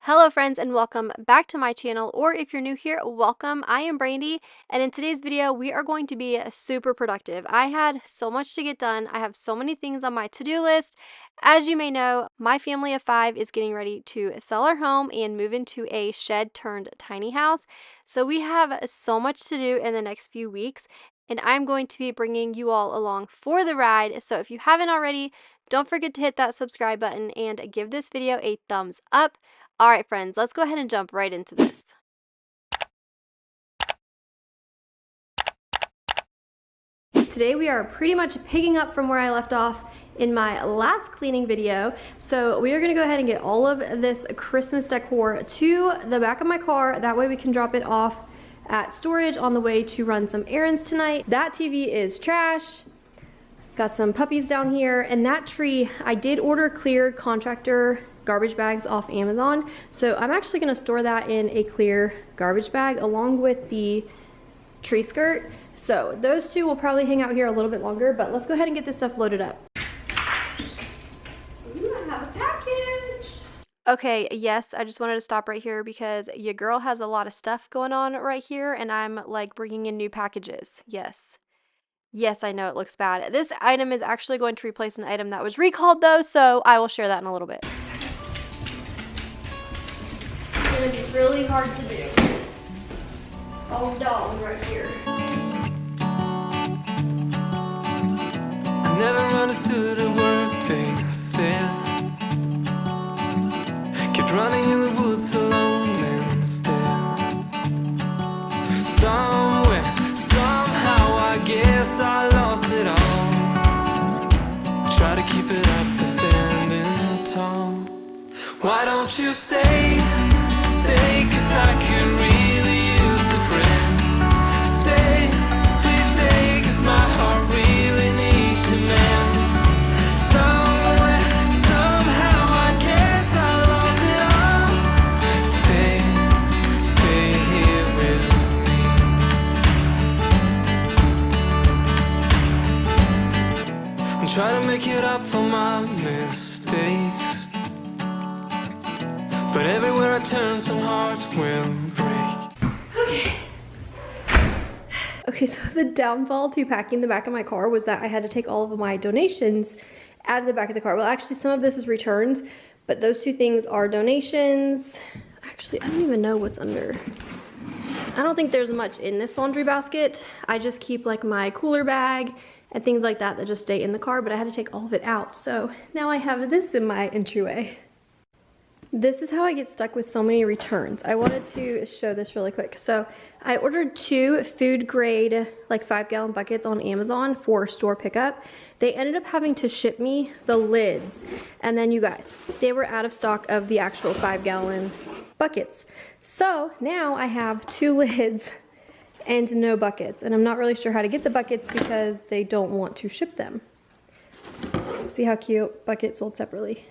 Hello friends and welcome back to my channel, or if you're new here, welcome. I am Brandy, and in today's video we are going to be super productive. I had so much to get done. I have so many things on my to-do list. As you may know, my family of 5 is getting ready to sell our home and move into a shed turned tiny house. So we have so much to do in the next few weeks, and I'm going to be bringing you all along for the ride. So if you haven't already, don't forget to hit that subscribe button and give this video a thumbs up. Alright friends, let's go ahead and jump right into this. Today we are pretty much picking up from where I left off in my last cleaning video. So we are going to go ahead and get all of this Christmas decor to the back of my car. That way we can drop it off at storage on the way to run some errands tonight. That TV is trash. Got some puppies down here, and that tree, I did order clear contractor garbage bags off Amazon, so I'm actually going to store that in a clear garbage bag along with the tree skirt. So those two will probably hang out here a little bit longer, but let's go ahead and get this stuff loaded up. Ooh, I have a package. Okay, yes, I just wanted to stop right here because your girl has a lot of stuff going on right here, and I'm like bringing in new packages. Yes, I know it looks bad. This item is actually going to replace an item that was recalled though, so I will share that in a little bit. It's gonna be really hard to do. Oh, dog right here. I never understood a word they said. Kept running in the woods alone instead. Somewhere, somehow, I guess I lost it all. Try to keep it up and standing tall. Why don't you stay, 'cause I could really use a friend. Stay, please stay, 'cause my heart really needs a man. Somewhere, somehow, I guess I lost it all. Stay here with me. I'm trying to make it up for my mistakes, but everywhere I turn, some hearts will break. Okay, so the downfall to packing the back of my car was that I had to take all of my donations out of the back of the car. Well, actually, some of this is returns, but those two things are donations. Actually, I don't even know what's under. I don't think there's much in this laundry basket. I just keep like my cooler bag and things like that that just stay in the car, but I had to take all of it out. So now I have this in my entryway. This is how I get stuck with so many returns. I wanted to show this really quick. So I ordered 2 food grade, like 5-gallon buckets on Amazon for store pickup. They ended up having to ship me the lids. And then you guys, they were out of stock of the actual 5-gallon buckets. So now I have 2 lids and no buckets. And I'm not really sure how to get the buckets because they don't want to ship them. See how cute? Bucket sold separately.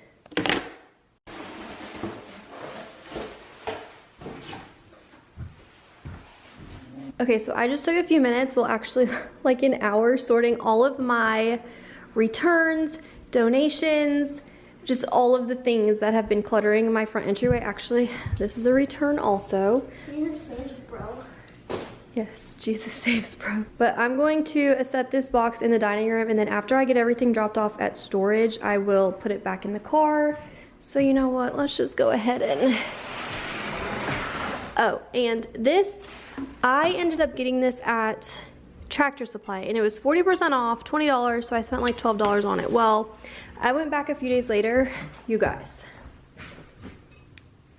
Okay, so I just took a few minutes, well actually like an hour, sorting all of my returns, donations, just all of the things that have been cluttering my front entryway. Actually, this is a return also. Jesus saves, bro. Yes, Jesus saves, bro. But I'm going to set this box in the dining room, and then after I get everything dropped off at storage, I will put it back in the car. So you know what, let's just go ahead and... Oh, and this... I ended up getting this at Tractor Supply, and it was 40% off, $20, so I spent like $12 on it. Well, I went back a few days later, you guys,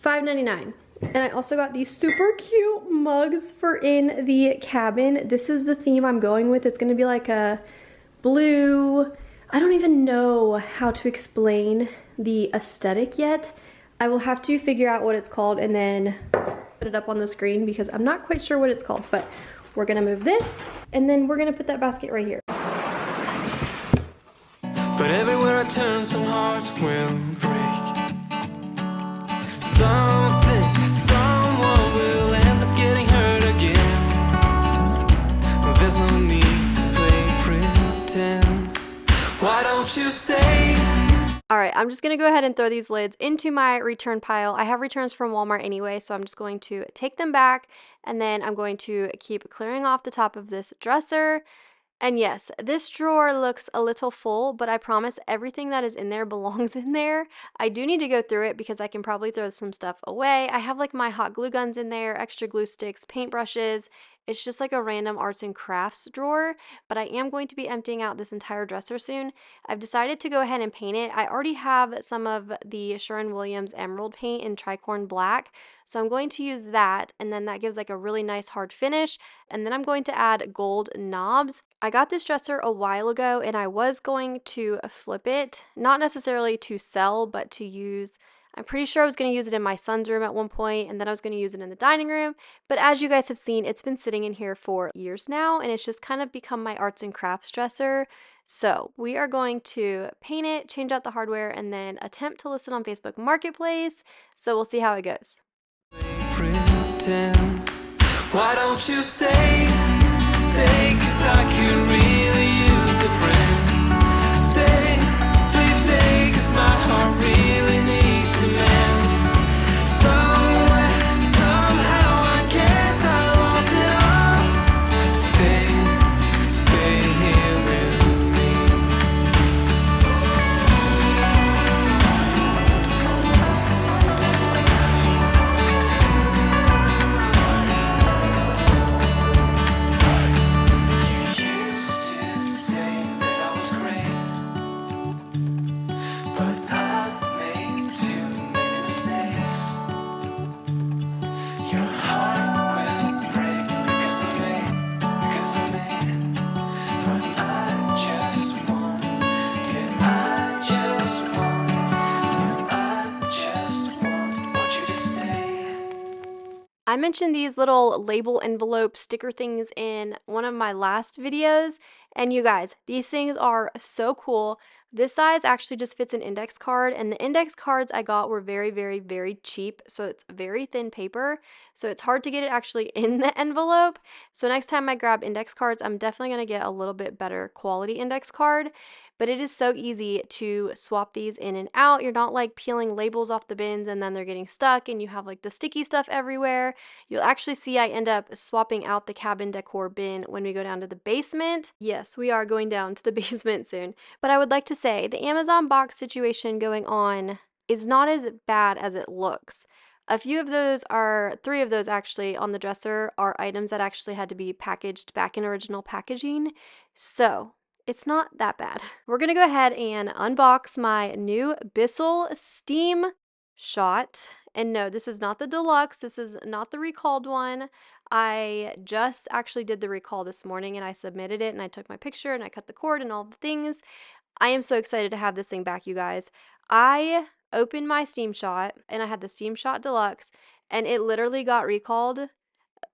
$5.99. And I also got these super cute mugs for in the cabin. This is the theme I'm going with. It's going to be like a blue, I don't even know how to explain the aesthetic yet. I will have to figure out what it's called and then put it up on the screen because I'm not quite sure what it's called, but we're gonna move this and then we're gonna put that basket right here. But everywhere I turn, some hearts will break. Something, someone will end up getting hurt again. There's no need to play pretend. Why don't you stay? Alright, I'm just going to go ahead and throw these lids into my return pile. I have returns from Walmart anyway, so I'm just going to take them back, and then I'm going to keep clearing off the top of this dresser. And yes, this drawer looks a little full, but I promise everything that is in there belongs in there. I do need to go through it because I can probably throw some stuff away. I have like my hot glue guns in there, extra glue sticks, paintbrushes. It's just like a random arts and crafts drawer, but I am going to be emptying out this entire dresser soon. I've decided to go ahead and paint it. I already have some of the Sherwin-Williams Emerald paint in tricorn black, so I'm going to use that, and then that gives like a really nice hard finish. And then I'm going to add gold knobs. I got this dresser a while ago, and I was going to flip it, not necessarily to sell, but to use. I'm pretty sure I was going to use it in my son's room at one point, and then I was going to use it in the dining room. But as you guys have seen, it's been sitting in here for years now, and it's just kind of become my arts and crafts dresser. So we are going to paint it, change out the hardware, and then attempt to list it on Facebook Marketplace. So we'll see how it goes. Pretend. Why don't you stay, 'cause I could really use a friend. Stay, please stay, 'cause my heart really needs a man. Somewhere, somehow, I guess I lost it all. Stay here with me. I mentioned these little label envelope sticker things in one of my last videos, and you guys, these things are so cool. This size actually just fits an index card, and the index cards I got were very, very, very cheap, so it's very thin paper, so it's hard to get it actually in the envelope. So next time I grab index cards, I'm definitely going to get a little bit better quality index card. But it is so easy to swap these in and out. You're not like peeling labels off the bins and then they're getting stuck and you have like the sticky stuff everywhere. You'll actually see I end up swapping out the cabin decor bin when we go down to the basement. Yes, we are going down to the basement soon. But I would like to say the Amazon box situation going on is not as bad as it looks. A few of those are, 3 of those actually on the dresser are items that actually had to be packaged back in original packaging. So it's not that bad. We're gonna go ahead and unbox my new Bissell Steam Shot. And no, this is not the deluxe. This is not the recalled one. I just actually did the recall this morning and I submitted it and I took my picture and I cut the cord and all the things. I am so excited to have this thing back, you guys. I opened my Steam Shot and I had the Steam Shot Deluxe and it literally got recalled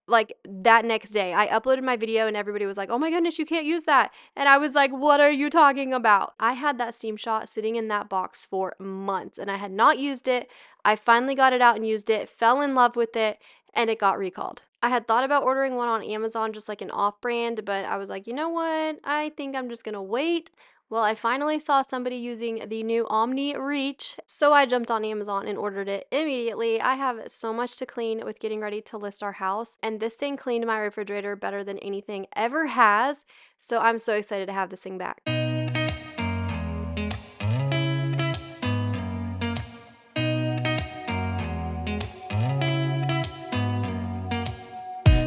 like that next day. I uploaded my video and everybody was like, oh my goodness, you can't use that. And I was like, what are you talking about? I had that Steam Shot sitting in that box for months and I had not used it. I finally got it out and used it, fell in love with it, and it got recalled. I had thought about ordering one on Amazon, just like an off-brand, but I was like, you know what? I think I'm just gonna wait. Well, I finally saw somebody using the new Omni Reach, so I jumped on Amazon and ordered it immediately. I have so much to clean with getting ready to list our house, and this thing cleaned my refrigerator better than anything ever has, so I'm so excited to have this thing back.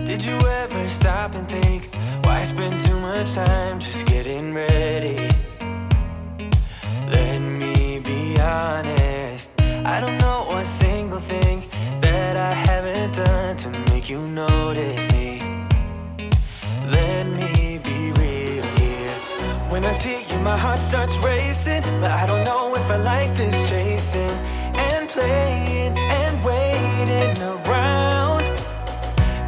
Did you ever stop and think, why spend too much time just getting ready? Let me be honest, I don't know one single thing that I haven't done to make you notice me. Let me be real here. When I see you, my heart starts racing, but I don't know if I like this chasing and playing and waiting around.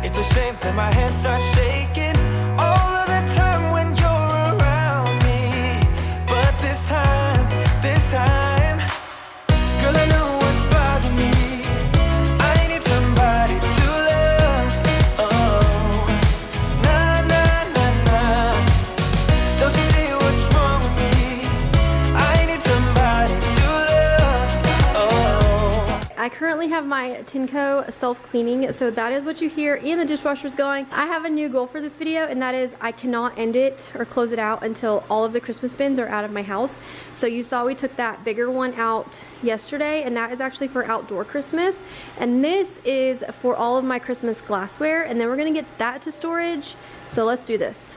It's a shame that my hands start shaking all of the time when you're around me. But this time, girl, I know what's bothering me. I need somebody to love. Oh, nah, nah, nah, nah. Don't you see what's wrong with me? I need somebody to love. my Tinko self-cleaning, so that is what you hear, and the dishwasher's going. I have a new goal for this video, and that is I cannot end it or close it out until all of the Christmas bins are out of my house. So you saw we took that bigger one out yesterday, and that is actually for outdoor Christmas. And this is for all of my Christmas glassware, and then we're gonna get that to storage. So let's do this.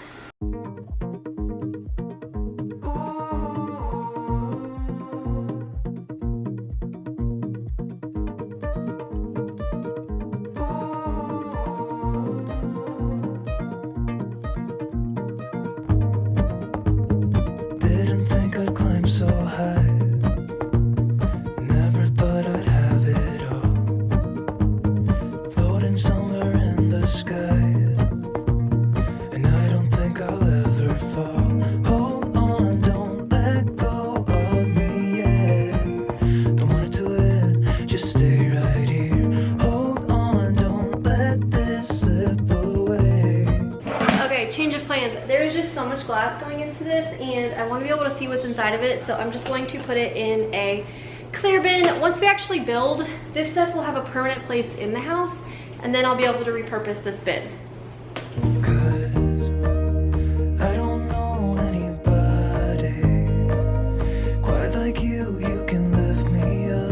Didn't think I'd climb so high. Never thought I'd have it all. Floating somewhere in the sky. And I don't think I'll ever fall. Hold on, don't let go of me yet. Don't want it to end, just stay right here. Hold on, don't let this slip away. Okay, change of plans. There's just so much glass going into this, and I want to be able to see what's inside of it, so I'm just going to put it in a clear bin. Once we actually build, this stuff will have a permanent place in the house, and then I'll be able to repurpose this bin. Cause I don't know anybody quite like you. You can lift me up,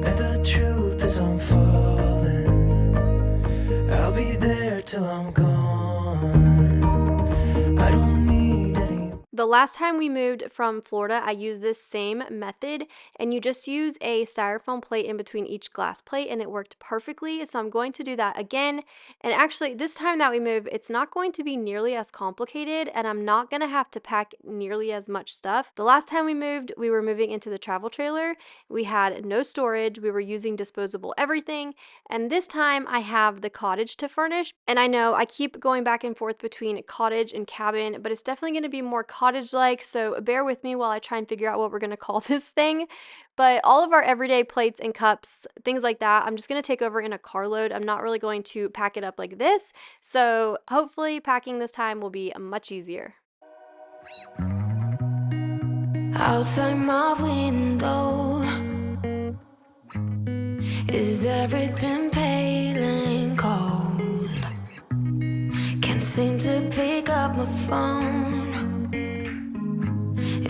and the truth is I'm falling. I'll be there till I'm gone. I don't need any. The last time we moved from Florida, I used this same method, and you just use a styrofoam plate in between each glass plate, and it worked perfectly. So I'm going to do that again. And actually, this time that we move, it's not going to be nearly as complicated, and I'm not going to have to pack nearly as much stuff. The last time we moved, we were moving into the travel trailer. We had no storage. We were using disposable everything. And this time I have the cottage to furnish. And I know I keep going back and forth between cottage and cabin, but it's definitely going to be more cottage-like, so bear with me while I try and figure out what we're going to call this thing. But all of our everyday plates and cups, things like that, I'm just going to take over in a carload. I'm not really going to pack it up like this, so hopefully packing this time will be much easier. Outside my window, is everything pale and cold? Can't seem to pick up my phone.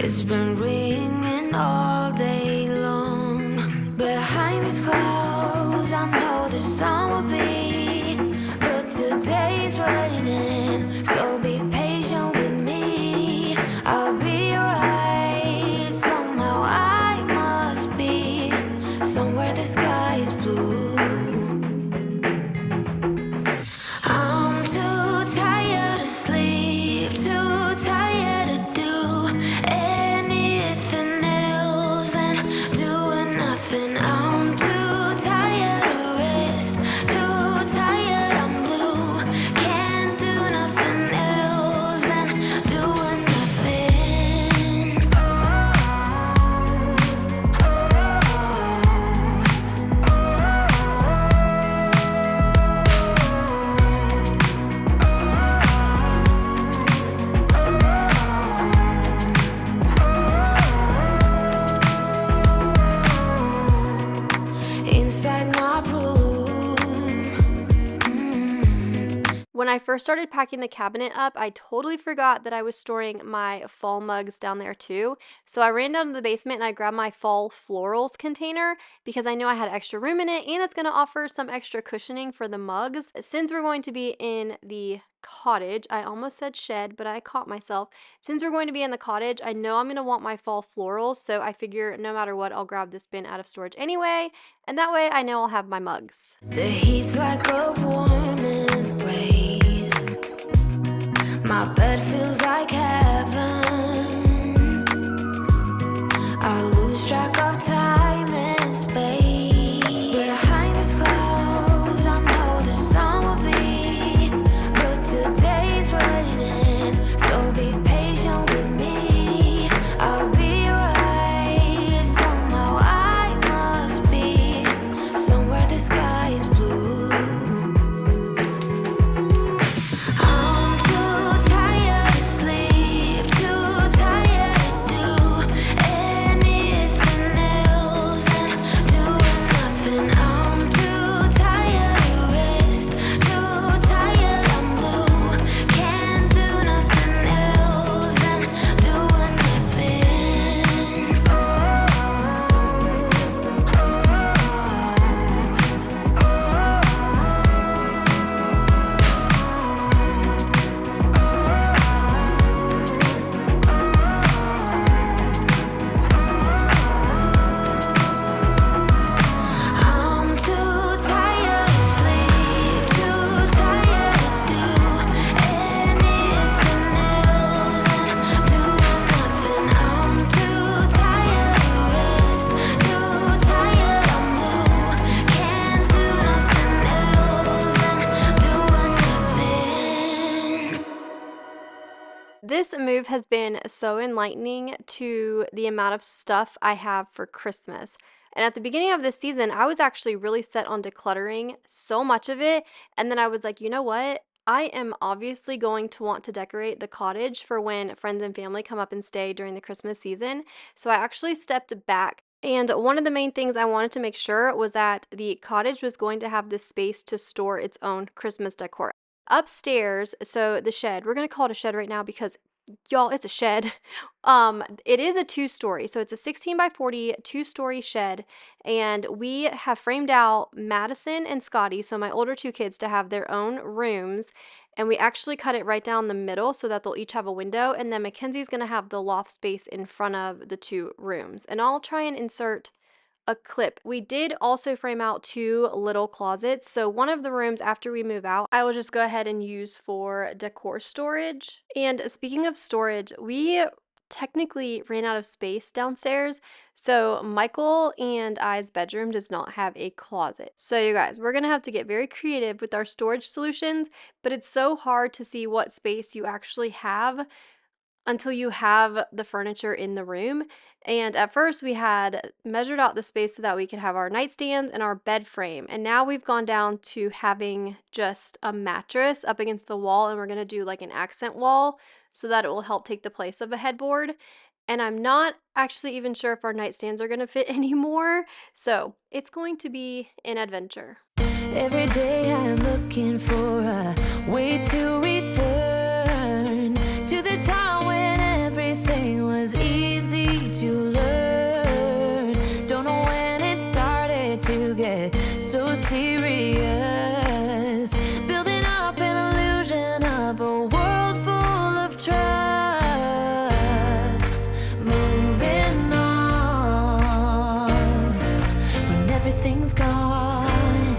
It's been ringing all day long. Behind these clouds, I know the sun will be, but today's raining, so be patient with me. I'll be right. Somehow I must be somewhere the sky is blue. I'm too tired to sleep, too tired to do anything else than doing nothing. I'm too tired to rest, too tired, I'm blue. Can't do nothing else than doing nothing. Inside my room. When I first started packing the cabinet up, I totally forgot that I was storing my fall mugs down there too. So I ran down to the basement and I grabbed my fall florals container because I knew I had extra room in it, and it's going to offer some extra cushioning for the mugs. Since we're going to be in the cottage, I almost said shed, but I caught myself. Since we're going to be in the cottage, I know I'm going to want my fall florals, so I figure no matter what, I'll grab this bin out of storage anyway, and that way I know I'll have my mugs. The heat's like a warm embrace. My bed feels like heaven. I lose track of time and space. Behind these clouds, I know the sun will be, but today's raining, so be patient with me. I'll be right. Somehow I must be somewhere the sky is blue. I'm too tired to sleep. This move has been so enlightening to the amount of stuff I have for Christmas. And at the beginning of this season, I was actually really set on decluttering so much of it. And then I was like, you know what? I am obviously going to want to decorate the cottage for when friends and family come up and stay during the Christmas season. So I actually stepped back. And one of the main things I wanted to make sure was that the cottage was going to have this space to store its own Christmas decor. Upstairs, so the shed, we're going to call it a shed right now because y'all, it's a shed. It is a 2-story, so it's a 16 by 40 2-story shed, and we have framed out Madison and Scotty, so my older 2 kids, to have their own rooms, and we actually cut it right down the middle so that they'll each have a window, and then Mackenzie's gonna have the loft space in front of the 2 rooms, and I'll try and insert a clip. We did also frame out 2 little closets. So one of the rooms after we move out, I will just go ahead and use for decor storage. And speaking of storage, we technically ran out of space downstairs. So Michael and I's bedroom does not have a closet. So you guys, we're gonna have to get very creative with our storage solutions, but it's so hard to see what space you actually have until you have the furniture in the room. And at first we had measured out the space so that we could have our nightstands and our bed frame. And now we've gone down to having just a mattress up against the wall, and we're going to do like an accent wall so that it will help take the place of a headboard. And I'm not actually even sure if our nightstands are going to fit anymore. So it's going to be an adventure. Every day I'm looking for a way to return to the time when everything was easy to learn. Don't know when it started to get so serious, building up an illusion of a world full of trust, moving on when everything's gone.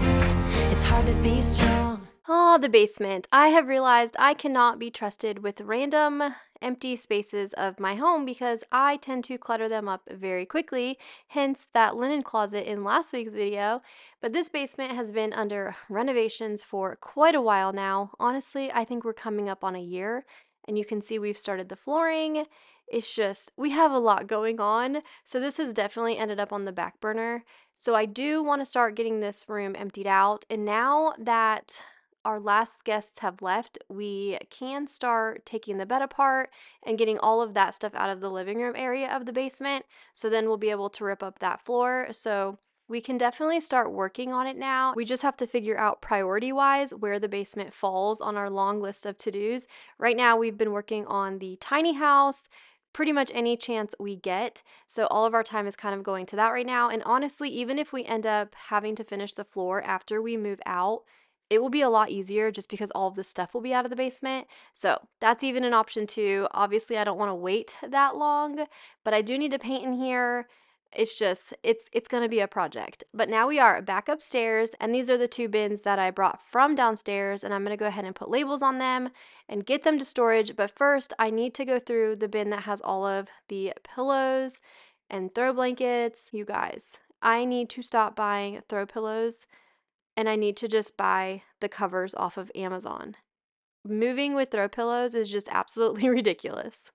It's hard to be strong. Oh, the basement. I have realized I cannot be trusted with random empty spaces of my home because I tend to clutter them up very quickly, hence that linen closet in last week's video. But this basement has been under renovations for quite a while now. Honestly, I think we're coming up on a year, and you can see we've started the flooring. It's just, we have a lot going on, so this has definitely ended up on the back burner. So I do want to start getting this room emptied out, and now that our last guests have left, we can start taking the bed apart and getting all of that stuff out of the living room area of the basement. So then we'll be able to rip up that floor. So we can definitely start working on it now. We just have to figure out priority-wise where the basement falls on our long list of to-dos. Right now, we've been working on the tiny house, pretty much any chance we get. So all of our time is kind of going to that right now. And honestly, even if we end up having to finish the floor after we move out, it will be a lot easier just because all of the stuff will be out of the basement. So that's even an option too. Obviously, I don't want to wait that long, but I do need to paint in here. It's just, it's going to be a project. But now we are back upstairs, and these are the 2 bins that I brought from downstairs, and I'm going to go ahead and put labels on them and get them to storage. But first, I need to go through the bin that has all of the pillows and throw blankets. You guys, I need to stop buying throw pillows, and I need to just buy the covers off of Amazon. Moving with throw pillows is just absolutely ridiculous.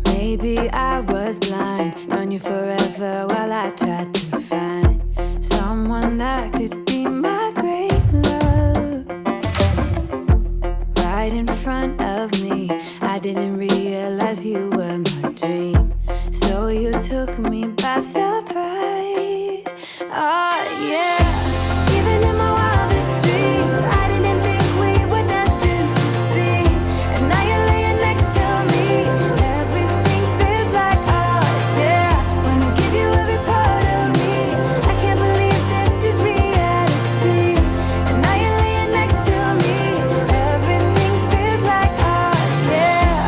Maybe I was blind, known you forever while I tried to find someone that could be my great love. Right in front of me, I didn't realize you were my dream, so you took me by surprise. Oh yeah, even in my wildest dreams, I didn't think we were destined to be, and now you're laying next to me. Everything feels like oh yeah, when I give you every part of me. I can't believe this is reality, and now you're laying next to me. Everything feels like oh yeah.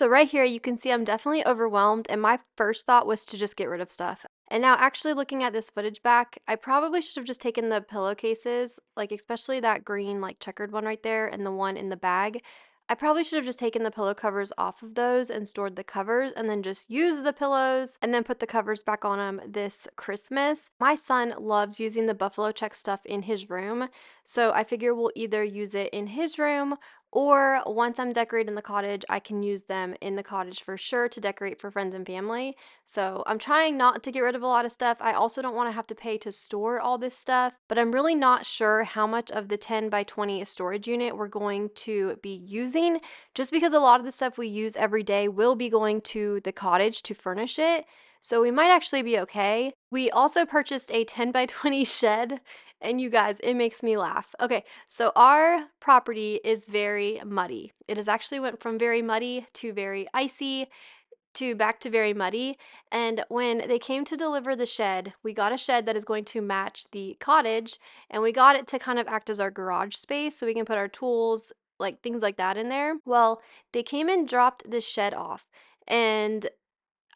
So right here, you can see I'm definitely overwhelmed, and my first thought was to just get rid of stuff. And now actually looking at this footage back, I probably should have just taken the pillowcases, like especially that green like checkered one right there and the one in the bag. I probably should have just taken the pillow covers off of those and stored the covers and then just used the pillows and then put the covers back on them this Christmas. My son loves using the buffalo check stuff in his room, so I figure we'll either use it in his room or once I'm decorating the cottage, I can use them in the cottage for sure to decorate for friends and family. So I'm trying not to get rid of a lot of stuff. I also don't want to have to pay to store all this stuff, but I'm really not sure how much of the 10 by 20 storage unit we're going to be using, just because a lot of the stuff we use every day will be going to the cottage to furnish it. So we might actually be okay. We also purchased a 10 by 20 shed, and you guys, it makes me laugh. Okay, so our property is very muddy. It has actually went from very muddy to very icy to back to very muddy. And when they came to deliver the shed, we got a shed that is going to match the cottage, and we got it to kind of act as our garage space so we can put our tools, like things like that in there. Well, they came and dropped the shed off, and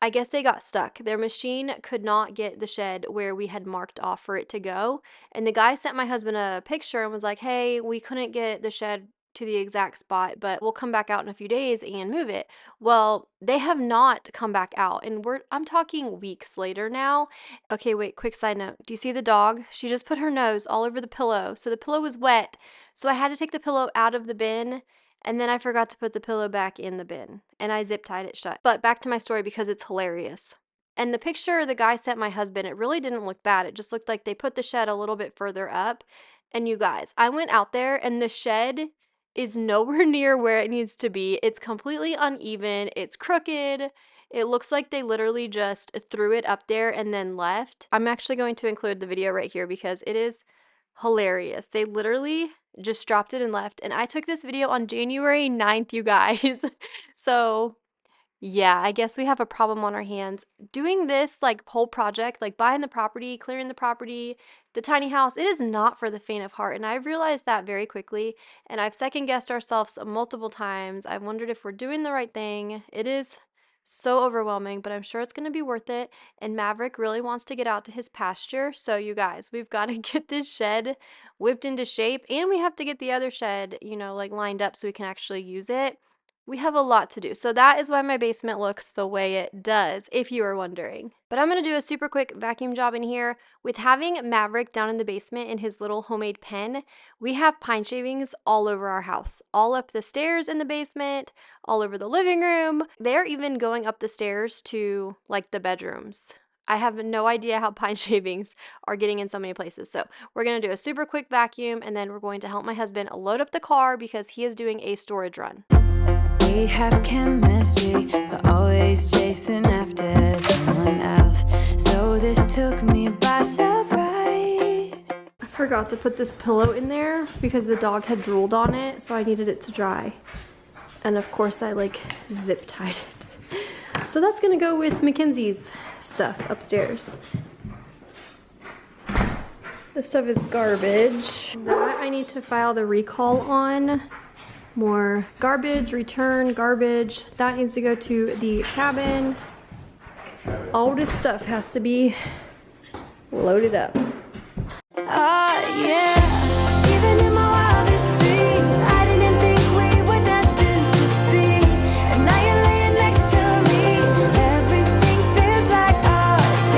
I guess they got stuck. Their machine could not get the shed where we had marked off for it to go. And the guy sent my husband a picture and was like, hey, we couldn't get the shed to the exact spot, but we'll come back out in a few days and move it. Well, they have not come back out, and I'm talking weeks later now. Okay, wait, quick side note. Do you see the dog? She just put her nose all over the pillow. So the pillow was wet. So I had to take the pillow out of the bin, and then I forgot to put the pillow back in the bin, and I zip tied it shut. But back to my story because it's hilarious. And the picture the guy sent my husband, it really didn't look bad. It just looked like they put the shed a little bit further up. And you guys, I went out there and the shed is nowhere near where it needs to be. It's completely uneven. It's crooked. It looks like they literally just threw it up there and then left. I'm actually going to include the video right here because it is hilarious. They literally just dropped it and left. And I took this video on January 9th, you guys. So yeah, I guess we have a problem on our hands. Doing this like whole project, like buying the property, clearing the property, the tiny house, it is not for the faint of heart. And I've realized that very quickly. And I've second guessed ourselves multiple times. I've wondered if we're doing the right thing. It is so overwhelming, but I'm sure it's going to be worth it. And Maverick really wants to get out to his pasture. So you guys, we've got to get this shed whipped into shape, and we have to get the other shed, you know, like lined up so we can actually use it. We have a lot to do. So that is why my basement looks the way it does, if you are wondering. But I'm going to do a super quick vacuum job in here. With having Maverick down in the basement in his little homemade pen, we have pine shavings all over our house, all up the stairs in the basement, all over the living room. They're even going up the stairs to like the bedrooms. I have no idea how pine shavings are getting in so many places. So we're going to do a super quick vacuum, and then we're going to help my husband load up the car because he is doing a storage run. We have chemistry, but always chasing after someone else. So this took me by surprise. I forgot to put this pillow in there because the dog had drooled on it, so I needed it to dry. And of course I like zip tied it. So that's gonna go with Mackenzie's stuff upstairs. This stuff is garbage. That I need to file the recall on. More garbage, return garbage. That needs to go to the cabin. All this stuff has to be loaded up. Yeah, even in my wildest dreams, I didn't think we were destined to be. And now you're laying next to me. Everything feels like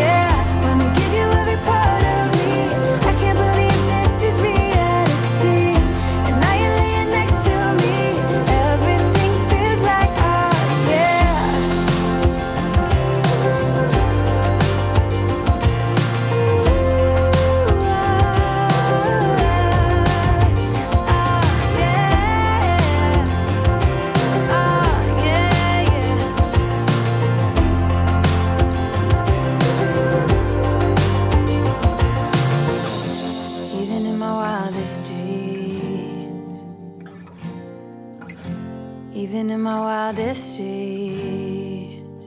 yeah. Wanna give you every part of me. I can't believe this is reality. And now you're laying next to me. Everything feels like yeah. Even in my wildest dreams, even in my wildest dreams,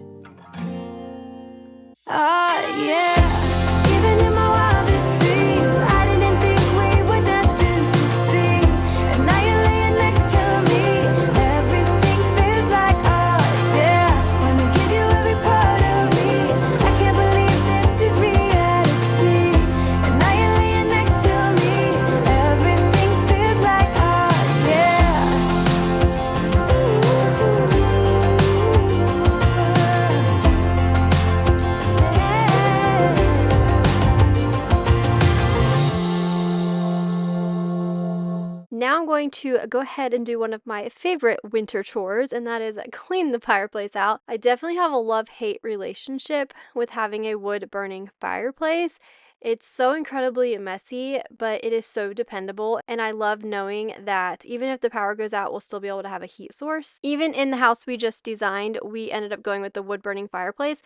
yeah, even in my wildest dreams, I didn't think we were destined to be. And now you're laying next to me. Everything feels like yeah. now I'm going to go ahead and do one of my favorite winter chores, and that is clean the fireplace out. I definitely have a love-hate relationship with having a wood-burning fireplace. It's so incredibly messy, but it is so dependable, and I love knowing that even if the power goes out, we'll still be able to have a heat source. Even in the house we just designed, we ended up going with the wood-burning fireplace.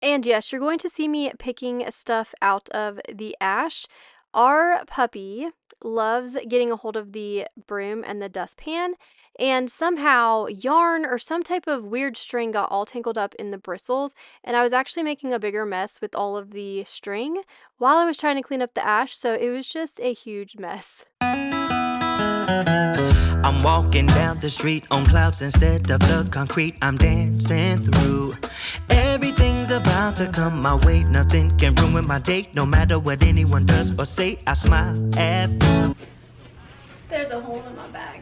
And yes, you're going to see me picking stuff out of the ash. Our puppy loves getting a hold of the broom and the dustpan, and somehow yarn or some type of weird string got all tangled up in the bristles, and I was actually making a bigger mess with all of the string while I was trying to clean up the ash, so it was just a huge mess. I'm walking down the street on clouds instead of the concrete I'm dancing through. Everything's about to come my way, nothing can ruin my day. No matter what anyone does or say, I smile at you. There's a hole in my bag.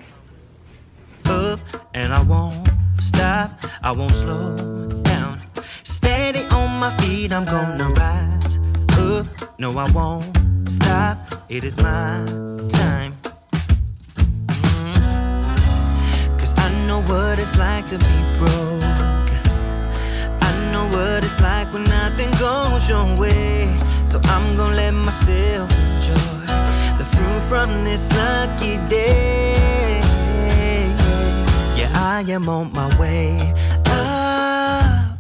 Up and I won't stop, I won't slow down. Steady on my feet, I'm gonna rise up. No, I won't stop, it is my time. I know what it's like to be broke. I know what it's like when nothing goes your way. So I'm gonna let myself enjoy the fruit from this lucky day. Yeah, I am on my way up.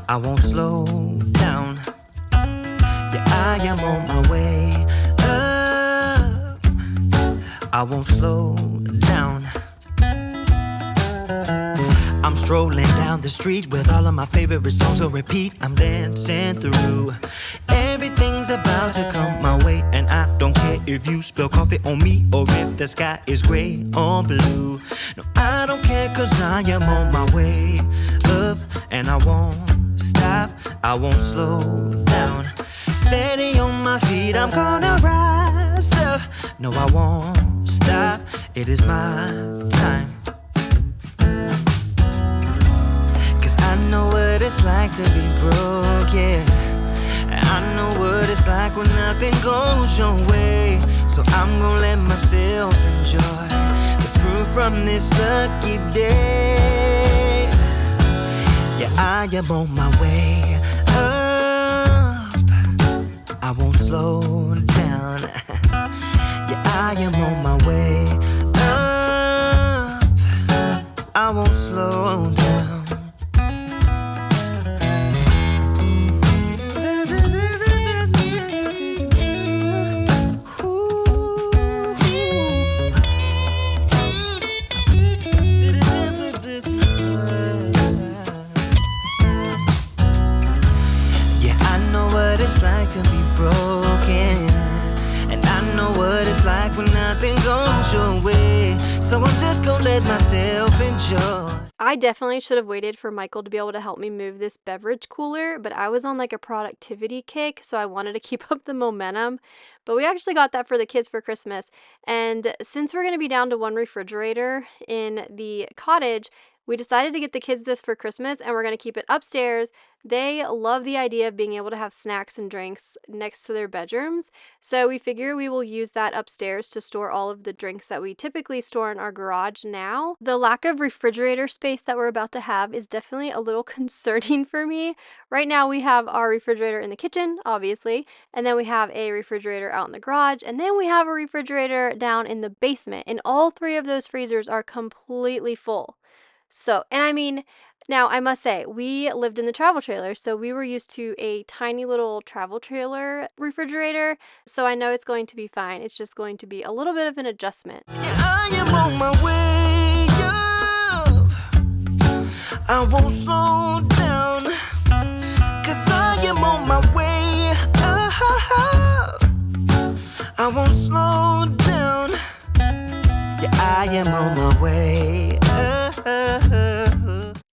I won't slow down. Yeah, I am on my way up. I won't slow down. I'm strolling down the street with all of my favorite songs on repeat. I'm dancing through. Everything's about to come my way, and I don't care if you spill coffee on me or if the sky is gray or blue. No, I don't care, cause I am on my way up, and I won't stop, I won't slow down. Steady on my feet, I'm gonna rise up. No, I won't stop, it is my time. I know what it's like to be broke, yeah. I know what it's like when nothing goes your way. So I'm gonna let myself enjoy the fruit from this lucky day. Yeah, I am on my way up. I won't slow down. Yeah, I am on my way up. I won't slow down. To be broken, and I know what it's like when nothing goes your way. So I'm just gonna let myself enjoy. I definitely should have waited for Michael to be able to help me move this beverage cooler, but I was on like a productivity kick, so I wanted to keep up the momentum. But we actually got that for the kids for Christmas, and since we're going to be down to one refrigerator in the cottage, we decided to get the kids this for Christmas, and we're going to keep it upstairs. They love the idea of being able to have snacks and drinks next to their bedrooms, so we figure we will use that upstairs to store all of the drinks that we typically store in our garage now. The lack of refrigerator space that we're about to have is definitely a little concerning for me. Right now we have our refrigerator in the kitchen, obviously, and then we have a refrigerator out in the garage, and then we have a refrigerator down in the basement, and all three of those freezers are completely full. So, and I mean, now I must say, we lived in the travel trailer, so we were used to a tiny little travel trailer refrigerator, so I know it's going to be fine. It's just going to be a little bit of an adjustment. Yeah, I am on my way up. I won't slow down, cause I am on my way up. I won't slow down. Yeah, I am on my way up.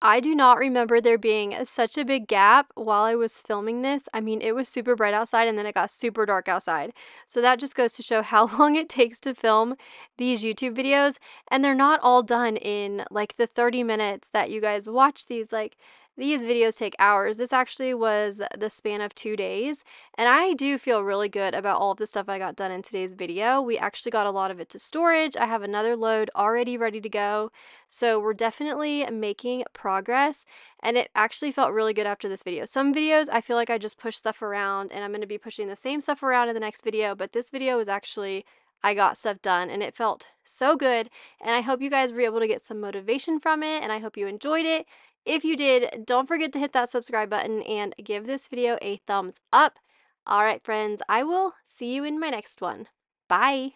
I do not remember there being such a big gap while I was filming this. I mean, it was super bright outside and then it got super dark outside. So that just goes to show how long it takes to film these YouTube videos. And they're not all done in like the 30 minutes that you guys watch these. Like, these videos take hours. This actually was the span of 2 days, and I do feel really good about all of the stuff I got done in today's video. We actually got a lot of it to storage. I have another load already ready to go, so we're definitely making progress, and it actually felt really good after this video. Some videos I feel like I just push stuff around, and I'm going to be pushing the same stuff around in the next video, but this video was actually, I got stuff done, and it felt so good, and I hope you guys were able to get some motivation from it, and I hope you enjoyed it. If you did, don't forget to hit that subscribe button and give this video a thumbs up. All right, friends, I will see you in my next one. Bye.